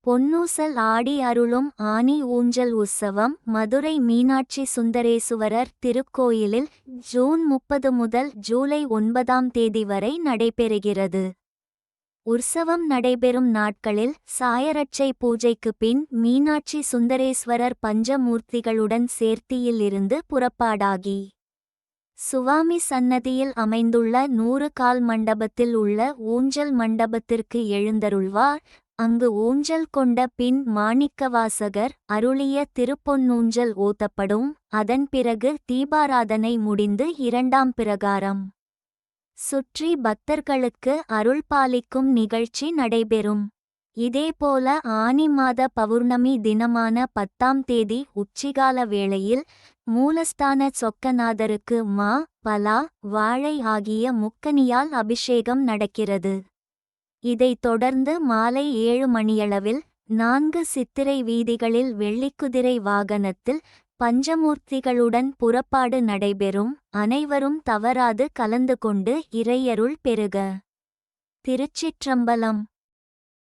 பொன்னூசல் ஆடி அருளும் ஆனி ஊஞ்சல் உற்சவம் மதுரை மீனாட்சி சுந்தரேசுவரர் திருக்கோயிலில் ஜூன் 30 முதல் ஜூலை 9ஆம் தேதி வரை நடைபெறுகிறது. உற்சவம் நடைபெறும் நாட்களில் சாயரட்சை பூஜைக்கு பின் மீனாட்சி சுந்தரேஸ்வரர் பஞ்சமூர்த்திகளுடன் சேர்த்தியில் இருந்து புறப்பாடாகி சுவாமி சன்னதியில் அமைந்துள்ள 100 கால் மண்டபத்தில் உள்ள ஊஞ்சல் மண்டபத்திற்கு எழுந்தருள்வார். அங்கு ஊஞ்சல் கொண்ட பின் மாணிக்கவாசகர் அருளிய திருப்பொன்னூஞ்சல் ஓதப்படும். அதன் பிறகு தீபாராதனை முடிந்து 2ஆம் பிரகாரம் சுற்றி பக்தர்களுக்கு அருள் பாலிக்கும் நிகழ்ச்சி நடைபெறும். இதேபோல ஆனி மாத பௌர்ணமி தினமான 10ஆம் தேதி உச்சிகால வேளையில் மூலஸ்தான சொக்கநாதருக்கு மா, பலா, வாழை ஆகிய முக்கனியால் அபிஷேகம் நடக்கிறது. இதைத் தொடர்ந்து மாலை 7 மணியளவில் 4 சித்திரை வீதிகளில் வெள்ளிக்குதிரை வாகனத்தில் பஞ்சமூர்த்திகளுடன் புறப்பாடு நடைபெறும். அனைவரும் தவறாது கலந்து கொண்டு இறையருள் பெறுக. திருச்சிற்றம்பலம்.